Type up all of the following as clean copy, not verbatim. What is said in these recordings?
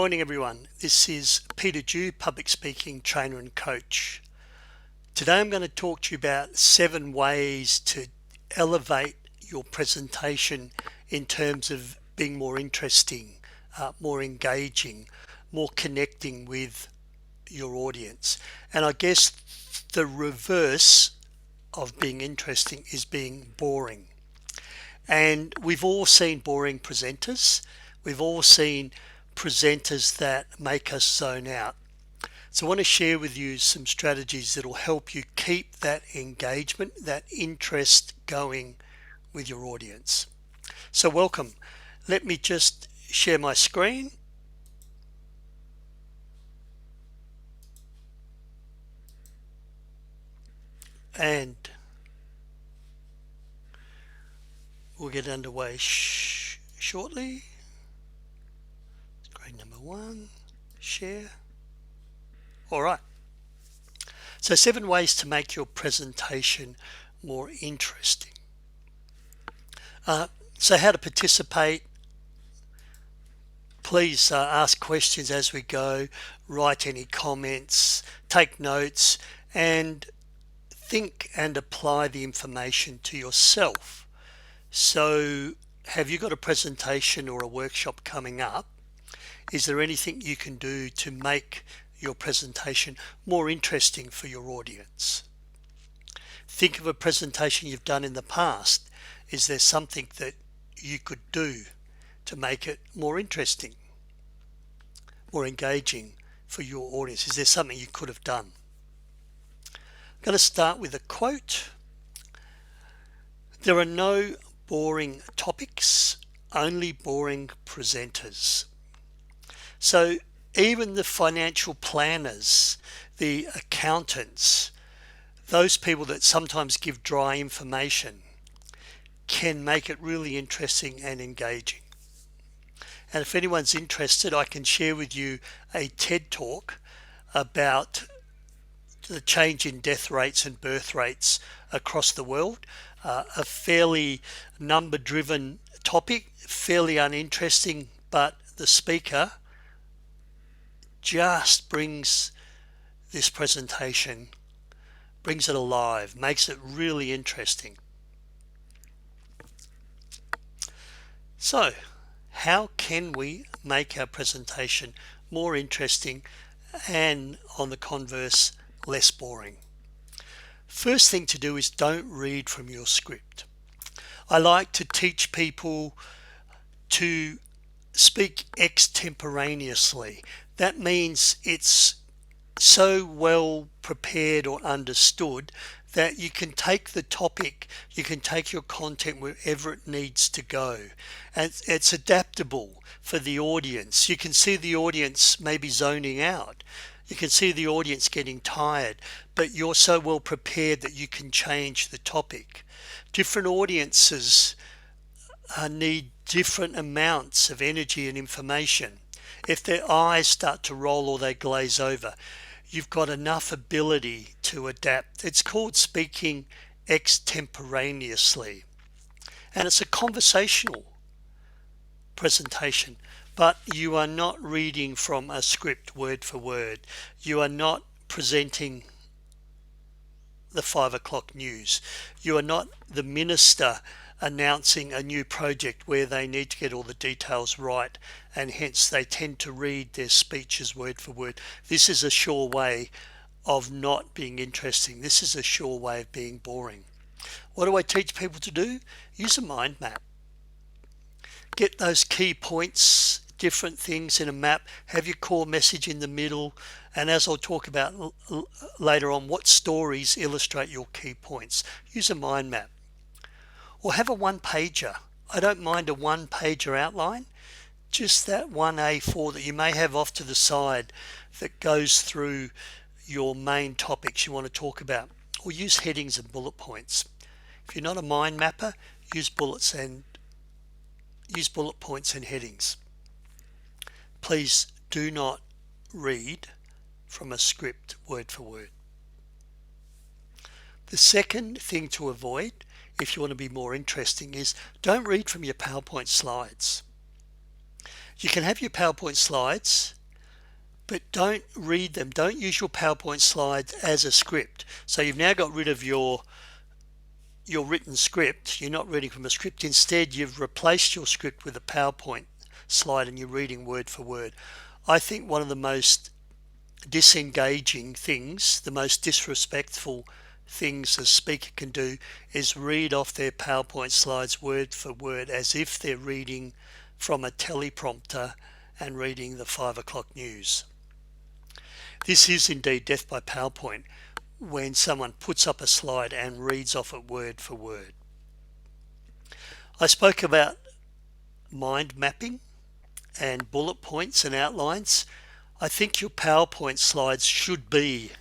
morning everyone. This is Peter Dew, public speaking trainer and coach. Today I'm going to talk to you about 7 ways to elevate your presentation in terms of being more interesting, more engaging, more connecting with your audience. And I guess the reverse of being interesting is being boring. And we've all seen boring presenters. We've all seen presenters that make us zone out. So I want to share with you some strategies that will help you keep that engagement, that interest going with your audience. So welcome. Let me just share my screen. And we'll get underway shortly. Screen number 1, share. All right. So 7 ways to make your presentation more interesting. So how to participate. Please ask questions as we go, write any comments, take notes, and think and apply the information to yourself. So have you got a presentation or a workshop coming up? Is there anything you can do to make your presentation more interesting for your audience? Think of a presentation you've done in the past. Is there something that you could do to make it more interesting, more engaging for your audience? Is there something you could have done? I'm going to start with a quote. There are no boring topics, only boring presenters. So even the financial planners, the accountants, those people that sometimes give dry information can make it really interesting and engaging. And if anyone's interested, I can share with you a TED talk about the change in death rates and birth rates across the world. A fairly number-driven topic, fairly uninteresting, but the speaker just brings this presentation, brings it alive, makes it really interesting. So, how can we make our presentation more interesting and, on the converse, less boring? First thing to do is don't read from your script. I like to teach people to speak extemporaneously. That means it's so well prepared or understood that you can take the topic, you can take your content wherever it needs to go, and it's adaptable for the audience. You can see the audience maybe zoning out, you can see the audience getting tired, but you're so well prepared that you can change the topic. Different audiences need different amounts of energy and information. If their eyes start to roll or they glaze over, you've got enough ability to adapt. It's called speaking extemporaneously. And it's a conversational presentation, but you are not reading from a script word for word. You are not presenting the 5 o'clock news. You are not the minister announcing a new project where they need to get all the details right, and hence they tend to read their speeches word for word. This is a sure way of not being interesting. This is a sure way of being boring. What do I teach people to do? Use a mind map. Get those key points, different things in a map, have your core message in the middle, and as I'll talk about later on, what stories illustrate your key points. Use a mind map. Or have a one-pager. I don't mind a one-pager outline, just that one A4 that you may have off to the side that goes through your main topics you want to talk about. Or use headings and bullet points. If you're not a mind mapper, use bullet points and headings. Please do not read from a script word for word. The second thing to avoid, if you want to be more interesting, is don't read from your PowerPoint slides. You can have your PowerPoint slides but don't read them. Don't use your PowerPoint slides as a script. So you've now got rid of your written script. You're not reading from a script. Instead, you've replaced your script with a PowerPoint slide and you're reading word for word. I think one of the most disengaging things, the most disrespectful things a speaker can do is read off their PowerPoint slides word for word as if they're reading from a teleprompter and reading the 5 o'clock news. This is indeed death by PowerPoint, when someone puts up a slide and reads off it word for word. I spoke about mind mapping and bullet points and outlines. I think your PowerPoint slides should be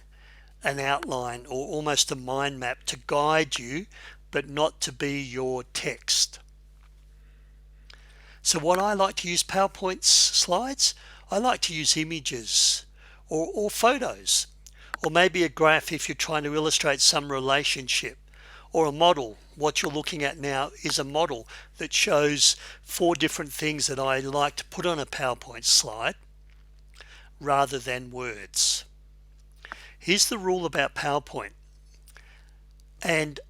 an outline or almost a mind map to guide you, but not to be your text. So what I like to use PowerPoint slides, I like to use images or photos, or maybe a graph if you're trying to illustrate some relationship, or a model. What you're looking at now is a model that shows 4 different things that I like to put on a PowerPoint slide rather than words. Here's the rule about PowerPoint and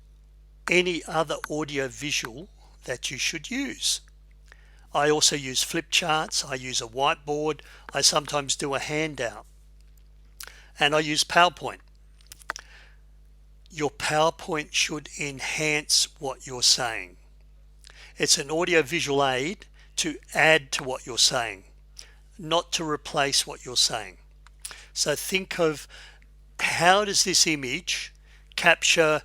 any other audio visual that you should use. I also use flip charts, I use a whiteboard, I sometimes do a handout, and I use PowerPoint. Your PowerPoint should enhance what you're saying. It's an audio-visual aid to add to what you're saying, not to replace what you're saying. So think of, how does this image capture,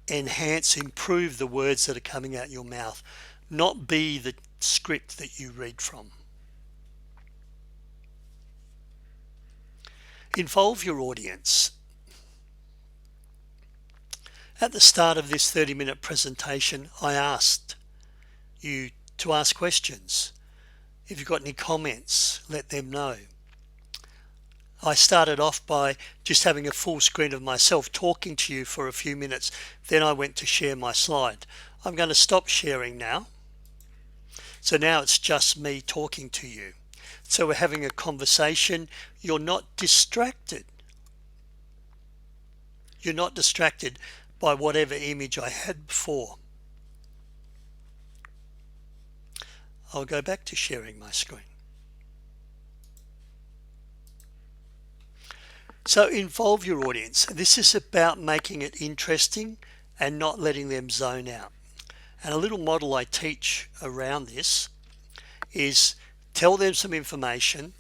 enhance, improve the words that are coming out your mouth, not be the script that you read from. Involve your audience. At the start of this 30-minute presentation, I asked you to ask questions. If you've got any comments, let them know. I started off by just having a full screen of myself talking to you for a few minutes. Then I went to share my slide. I'm going to stop sharing now. So now it's just me talking to you. So we're having a conversation. You're not distracted. You're not distracted by whatever image I had before. I'll go back to sharing my screen. So involve your audience. This is about making it interesting and not letting them zone out. And a little model I teach around this is tell them some information,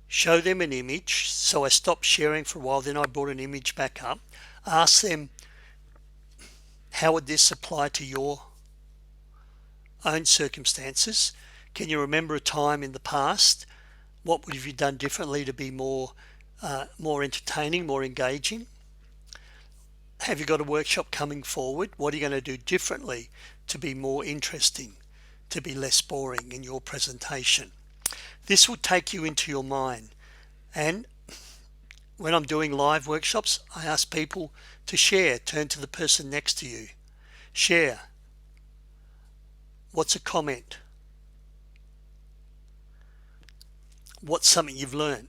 show them an image. So I stopped sharing for a while, then I brought an image back up. Ask them, how would this apply to your own circumstances? Can you remember a time in the past? What would have you done differently to be more entertaining, more engaging? Have you got a workshop coming forward? What are you going to do differently to be more interesting, to be less boring in your presentation? This will take you into your mind. And when I'm doing live workshops, I ask people to share. Turn to the person next to you. Share. What's a comment? What's something you've learned?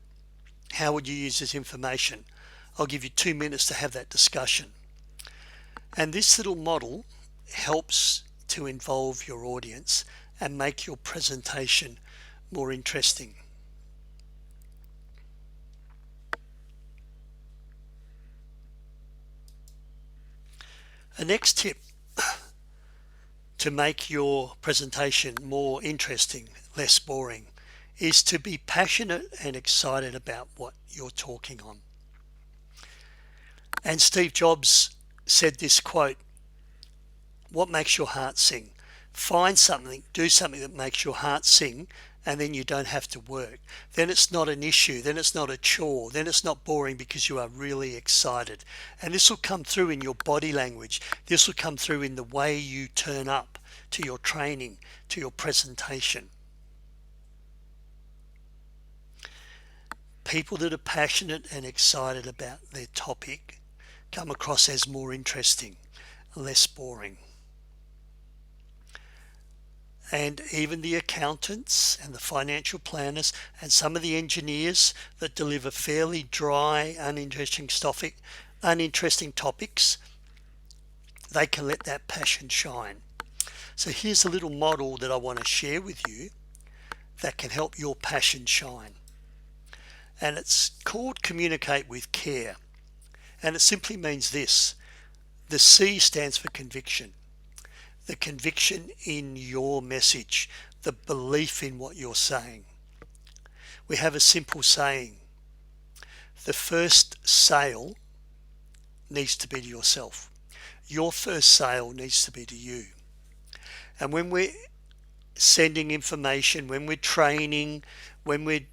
How would you use this information? I'll give you 2 minutes to have that discussion. And this little model helps to involve your audience and make your presentation more interesting. A next tip to make your presentation more interesting, less boring, is to be passionate and excited about what you're talking on. And Steve Jobs said this quote, what makes your heart sing? Find something, do something that makes your heart sing, and then you don't have to work. Then it's not an issue, then it's not a chore, then it's not boring because you are really excited. And this will come through in your body language. This will come through in the way you turn up to your training, to your presentation. People that are passionate and excited about their topic come across as more interesting, less boring. and even the accountants and the financial planners and some of the engineers that deliver fairly dry, uninteresting topics, they can let that passion shine. So here's a little model that I want to share with you that can help your passion shine. And it's called Communicate with Care. And it simply means this. The C stands for conviction. The conviction in your message, the belief in what you're saying. We have a simple saying. The first sale needs to be to yourself. Your first sale needs to be to you. And when we're sending information, when we're training, when we're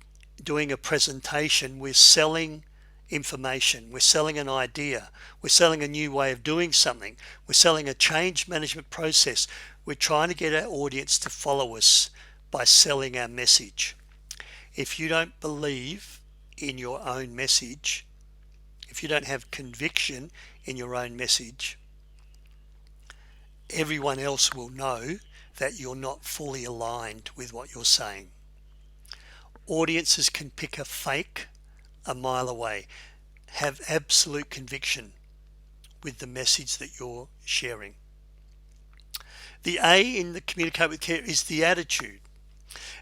doing a presentation, we're selling information, we're selling an idea, we're selling a new way of doing something, we're selling a change management process. We're trying to get our audience to follow us by selling our message. If you don't believe in your own message, if you don't have conviction in your own message, everyone else will know that you're not fully aligned with what you're saying. Audiences can pick a fake a mile away. Have absolute conviction with the message that you're sharing. The A in the Communicate with Care is the attitude.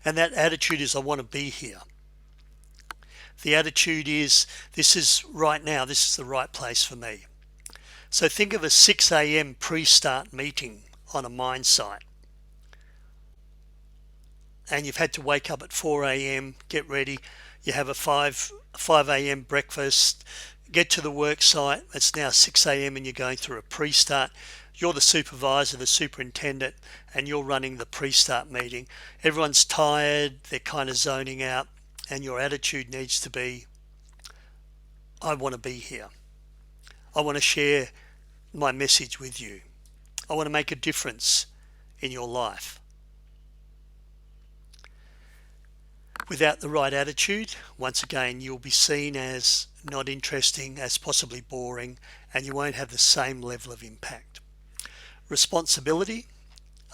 And that attitude is, I want to be here. The attitude is, this is right now, this is the right place for me. So think of a 6 a.m. pre-start meeting on a mine site. And you've had to wake up at 4 a.m., get ready. You have a 5 a.m. breakfast, get to the work site. It's now 6 a.m. and you're going through a pre-start. You're the supervisor, the superintendent, and you're running the pre-start meeting. Everyone's tired, they're kind of zoning out, and your attitude needs to be, I want to be here. I want to share my message with you. I want to make a difference in your life. Without the right attitude, once again, you'll be seen as not interesting, as possibly boring, and you won't have the same level of impact. Responsibility,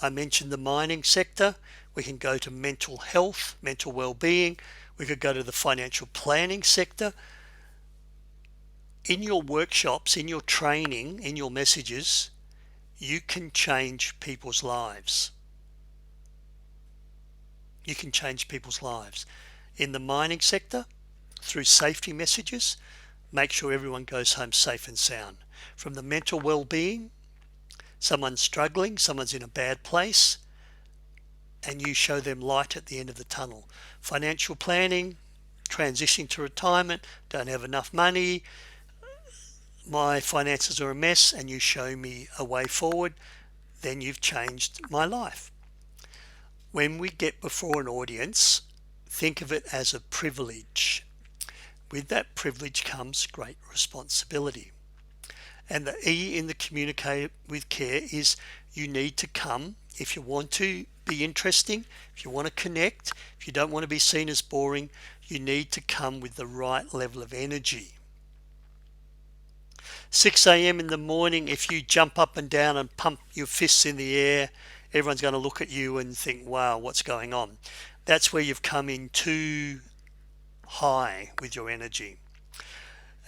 I mentioned the mining sector. We can go to mental health, mental well-being. We could go to the financial planning sector. In your workshops, in your training, in your messages, you can change people's lives. You can change people's lives. In the mining sector, through safety messages, make sure everyone goes home safe and sound. From the mental well-being, someone's struggling, someone's in a bad place, and you show them light at the end of the tunnel. Financial planning, transitioning to retirement, don't have enough money, my finances are a mess, and you show me a way forward, then you've changed my life. When we get before an audience, think of it as a privilege. With that privilege comes great responsibility. And the E in the Communicate with Care is you need to come if you want to be interesting, if you want to connect, if you don't want to be seen as boring, you need to come with the right level of energy. 6 a.m. in the morning, if you jump up and down and pump your fists in the air, everyone's going to look at you and think, wow, what's going on? That's where you've come in too high with your energy.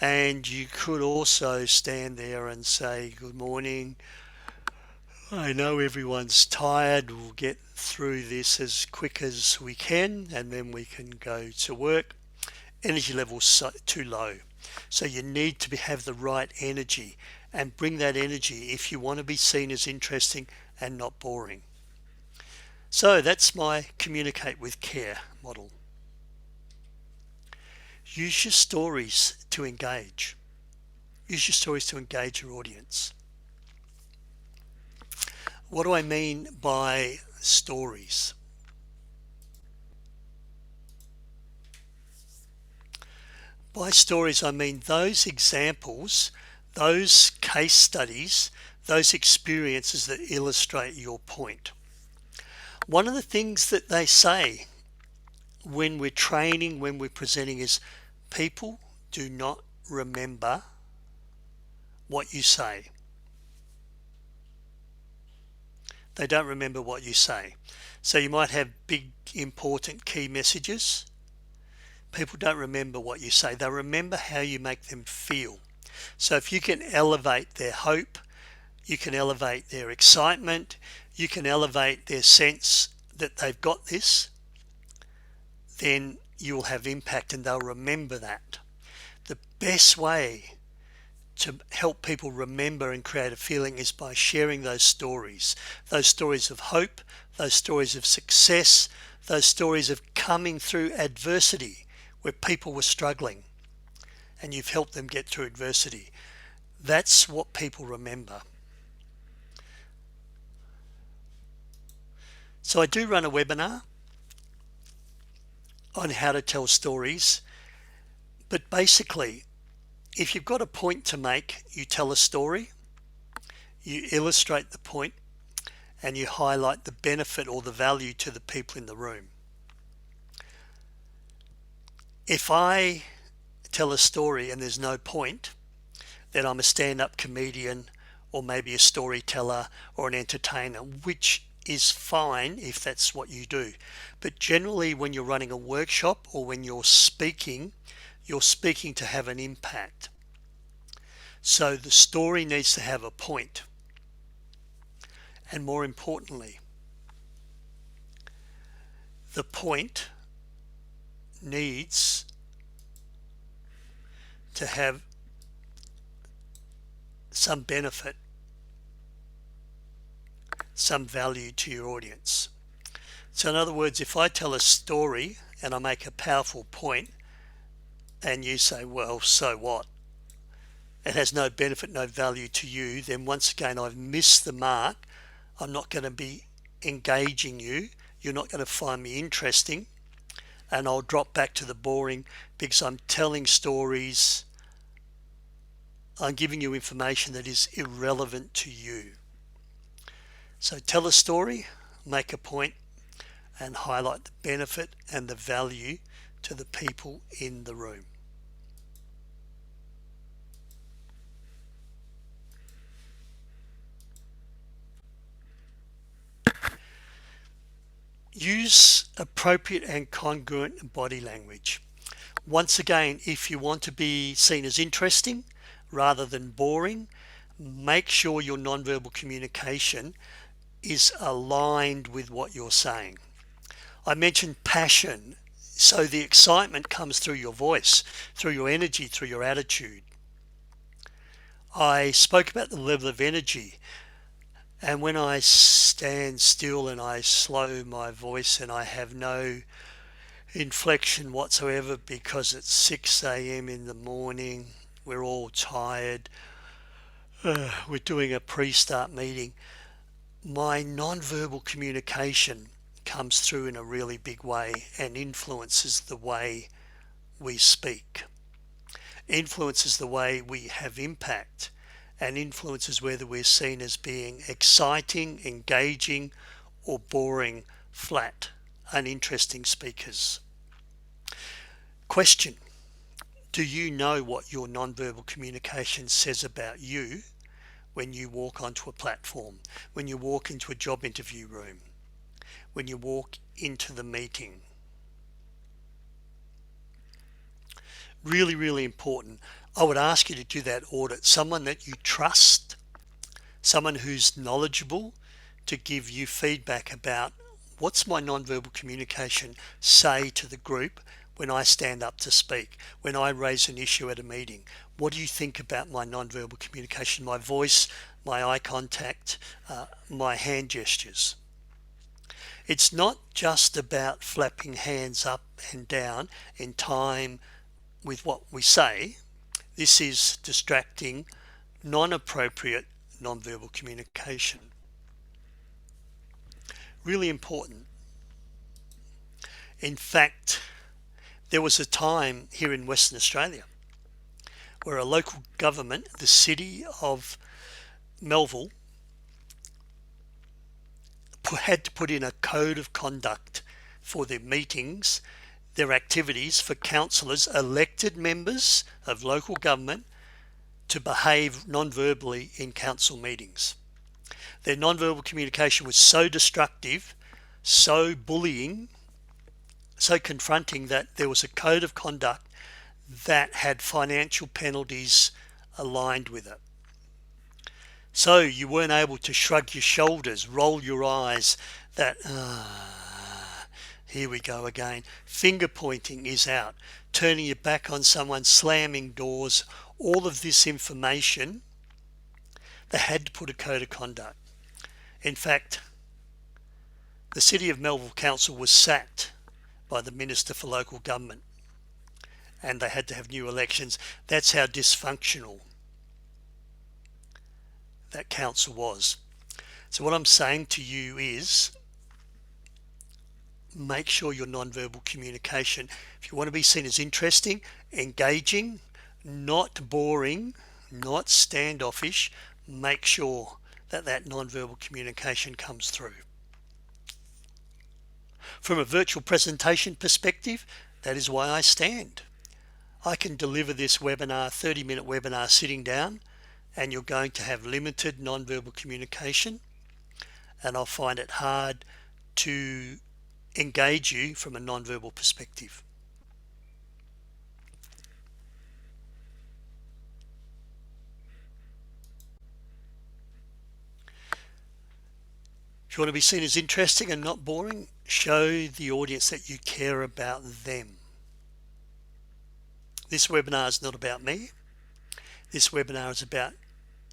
And you could also stand there and say, good morning. I know everyone's tired. We'll get through this as quick as we can, and then we can go to work. Energy level's too low. So you need to have the right energy and bring that energy if you want to be seen as interesting and not boring. So that's my Communicate with Care model. Use your stories to engage. Use your stories to engage your audience. What do I mean by stories? By stories, I mean those examples, those case studies, those experiences that illustrate your point. One of the things that they say when we're training, when we're presenting is people do not remember what you say. They don't remember what you say. So you might have big, important key messages. People don't remember what you say. They remember how you make them feel. So if you can elevate their hope, you can elevate their excitement, you can elevate their sense that they've got this, then you will have impact and they'll remember that. The best way to help people remember and create a feeling is by sharing those stories of hope, those stories of success, those stories of coming through adversity where people were struggling and you've helped them get through adversity. That's what people remember. So I do run a webinar on how to tell stories, but basically, if you've got a point to make, you tell a story, you illustrate the point, and you highlight the benefit or the value to the people in the room. If I tell a story and there's no point, then I'm a stand-up comedian or maybe a storyteller or an entertainer, which is fine if that's what you do. But generally when you're running a workshop or when you're speaking to have an impact. So the story needs to have a point. And more importantly, the point needs to have some benefit, some value to your audience. So in other words, if I tell a story and I make a powerful point and you say, well, so what? It has no benefit, no value to you, then once again, I've missed the mark. I'm not going to be engaging you. You're not going to find me interesting. And I'll drop back to the boring because I'm telling stories. I'm giving you information that is irrelevant to you. So tell a story, make a point, and highlight the benefit and the value to the people in the room. Use appropriate and congruent body language. Once again, if you want to be seen as interesting rather than boring, make sure your nonverbal communication is aligned with what you're saying. I mentioned passion, so the excitement comes through your voice, through your energy, through your attitude. I spoke about the level of energy, and when I stand still and I slow my voice and I have no inflection whatsoever because it's 6 a.m. in the morning, we're all tired, we're doing a pre-start meeting, my non-verbal communication comes through in a really big way and influences the way we speak, influences the way we have impact, and influences whether we're seen as being exciting, engaging, or boring, flat, uninteresting speakers. Question: do you know what your nonverbal communication says about you when you walk onto a platform, when you walk into a job interview room, when you walk into the meeting? Really, really important. I would ask you to do that audit. Someone that you trust, someone who's knowledgeable, to give you feedback about what's my nonverbal communication say to the group when I stand up to speak, when I raise an issue at a meeting. What do you think about my nonverbal communication, my voice, my eye contact, my hand gestures? It's not just about flapping hands up and down in time with what we say. This is distracting, non-appropriate nonverbal communication. Really important. In fact, there was a time here in Western Australia where a local government, the city of Melville, had to put in a code of conduct for their meetings, their activities, for councillors, elected members of local government, to behave non-verbally in council meetings. Their nonverbal communication was so destructive, so bullying, so confronting that there was a code of conduct that had financial penalties aligned with it. So you weren't able to shrug your shoulders, roll your eyes, that, here we go again. Finger pointing is out. Turning your back on someone, slamming doors, all of this information, they had to put a code of conduct. In fact, the City of Melville Council was sacked by the Minister for Local Government, and they had to have new elections. That's how dysfunctional that council was. So what I'm saying to you is, make sure your nonverbal communication, if you want to be seen as interesting, engaging, not boring, not standoffish, make sure that that nonverbal communication comes through. From a virtual presentation perspective, that is why I stand. I can deliver this webinar, 30-minute webinar sitting down, and you're going to have limited nonverbal communication, and I'll find it hard to engage you from a nonverbal perspective. If you want to be seen as interesting and not boring, show the audience that you care about them. This webinar is not about me. This webinar is about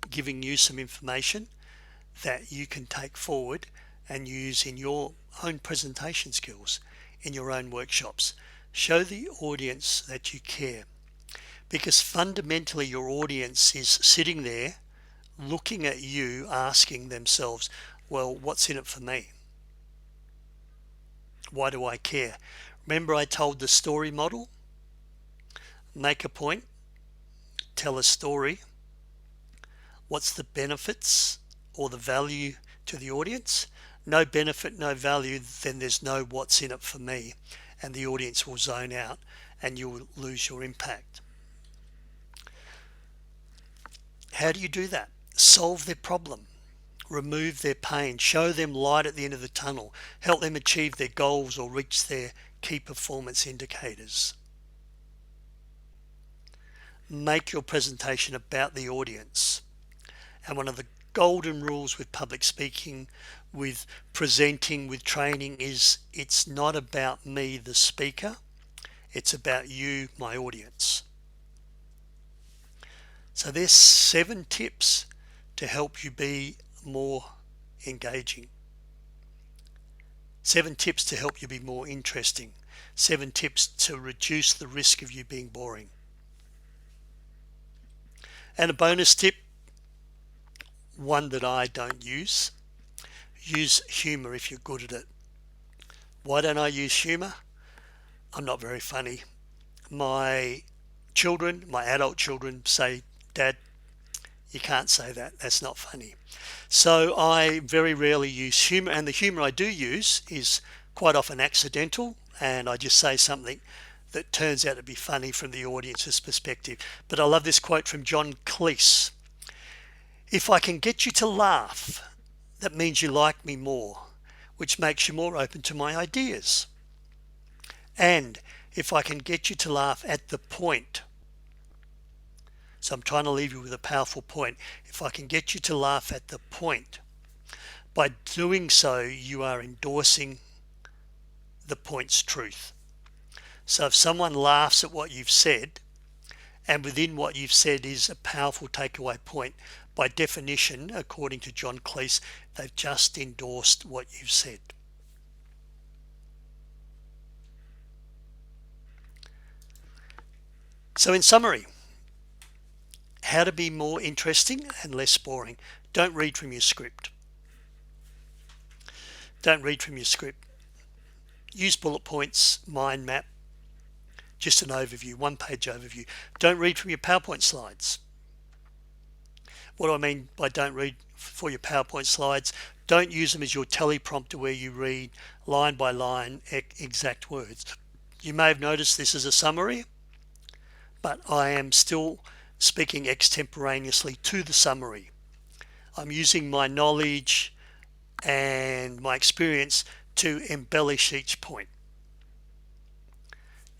giving you some information that you can take forward and use in your own presentation skills, in your own workshops. Show the audience that you care, because fundamentally your audience is sitting there looking at you, asking themselves, well, what's in it for me? Why do I care? Remember I told the story model? Make a point, tell a story. What's the benefits or the value to the audience? No benefit, no value, then there's no what's in it for me, and the audience will zone out and you'll lose your impact. How do you do that? Solve their problem, remove their pain, show them light at the end of the tunnel, help them achieve their goals or reach their key performance indicators. Make your presentation about the audience. And one of the golden rules with public speaking, with presenting, with training is it's not about me, the speaker, it's about you, my audience. So there's 7 tips to help you be more engaging. 7 tips to help you be more interesting. 7 tips to reduce the risk of you being boring. And a bonus tip, one that I don't use humour if you're good at it. Why don't I use humour? I'm not very funny. My children, my adult children say, Dad, you can't say that, that's not funny. So I very rarely use humour, and the humour I do use is quite often accidental, and I just say something that turns out to be funny from the audience's perspective. But I love this quote from John Cleese. If I can get you to laugh, that means you like me more, which makes you more open to my ideas. And if I can get you to laugh at the point, so I'm trying to leave you with a powerful point. If I can get you to laugh at the point, by doing so, you are endorsing the point's truth. So if someone laughs at what you've said, and within what you've said is a powerful takeaway point, by definition, according to John Cleese, they've just endorsed what you've said. So in summary, how to be more interesting and less boring. Don't read from your script. Don't read from your script. Use bullet points, mind map, just an overview, 1-page overview. Don't read from your PowerPoint slides. What do I mean by don't read for your PowerPoint slides? Don't use them as your teleprompter where you read line by line exact words. You may have noticed this is a summary, but I am still speaking extemporaneously to the summary. I'm using my knowledge and my experience to embellish each point.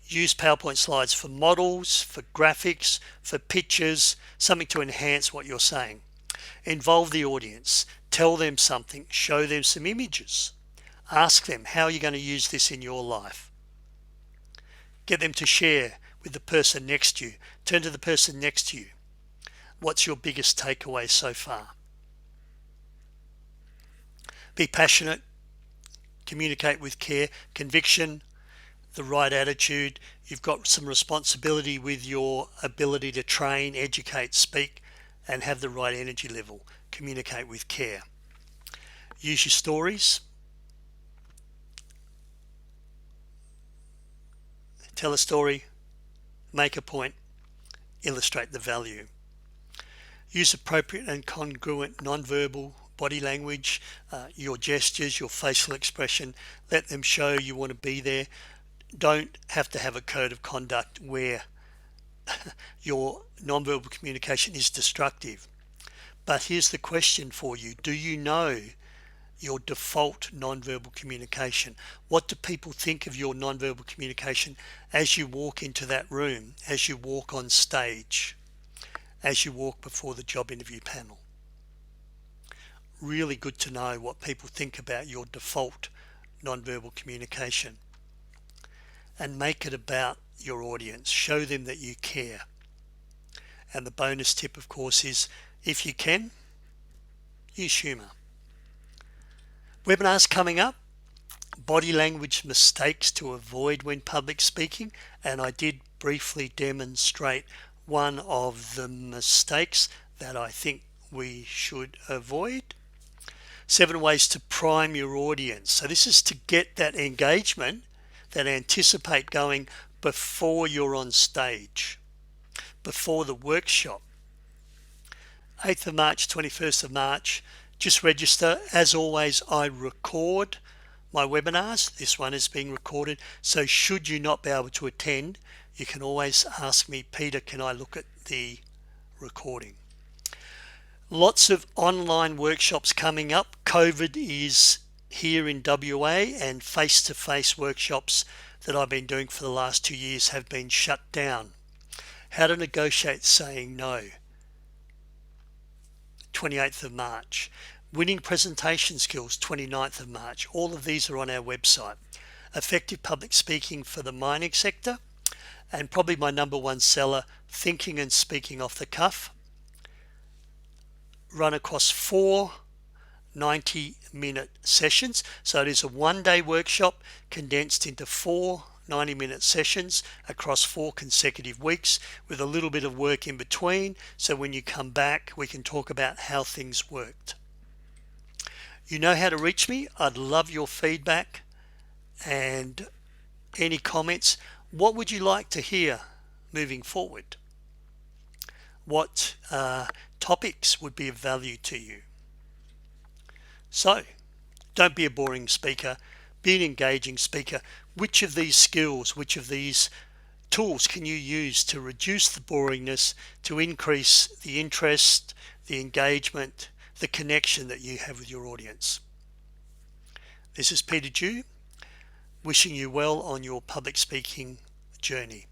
Use PowerPoint slides for models, for graphics, for pictures, something to enhance what you're saying. Involve the audience. Tell them something. Show them some images. Ask them, how are you going to use this in your life? Get them to share with the person next to you. Turn to the person next to you. What's your biggest takeaway so far? Be passionate. Communicate with care, conviction, the right attitude. You've got some responsibility with your ability to train, educate, speak, and have the right energy level. Communicate with care. Use your stories. Tell a story, make a point, illustrate the value. Use appropriate and congruent non-verbal body language, your gestures, your facial expression. Let them show you want to be there. Don't have to have a code of conduct where your non-verbal communication is destructive. But here's the question for you. Do you know your default non-verbal communication? What do people think of your non-verbal communication as you walk into that room, as you walk on stage, as you walk before the job interview panel? Really good to know what people think about your default non-verbal communication, and make it about your audience. Show them that you care. And the bonus tip, of course, is if you can, use humor. Webinars coming up, body language mistakes to avoid when public speaking, and I did briefly demonstrate one of the mistakes that I think we should avoid. 7 ways to prime your audience. So this is to get that engagement, that anticipate going before you're on stage, before the workshop. 8th of March, 21st of March, just register. As always, I record my webinars. This one is being recorded, so should you not be able to attend, you can always ask me, Peter, can I look at the recording? Lots of online workshops coming up. COVID is here in WA, and face-to-face workshops that I've been doing for the last 2 years have been shut down. How to negotiate saying no. 28th of March. Winning presentation skills, 29th of March. All of these are on our website. Effective public speaking for the mining sector, and probably my number one seller, thinking and speaking off the cuff. Run across 4 90-minute sessions. So it is a 1-day workshop condensed into 4 90-minute sessions across 4 consecutive weeks, with a little bit of work in between, so when you come back we can talk about how things worked. You know how to reach me. I'd love your feedback and any comments. What would you like to hear moving forward? What topics would be of value to you? So don't be a boring speaker, be an engaging speaker. Which of these skills, which of these tools can you use to reduce the boringness, to increase the interest, the engagement, the connection that you have with your audience? This is Peter Dew, wishing you well on your public speaking journey.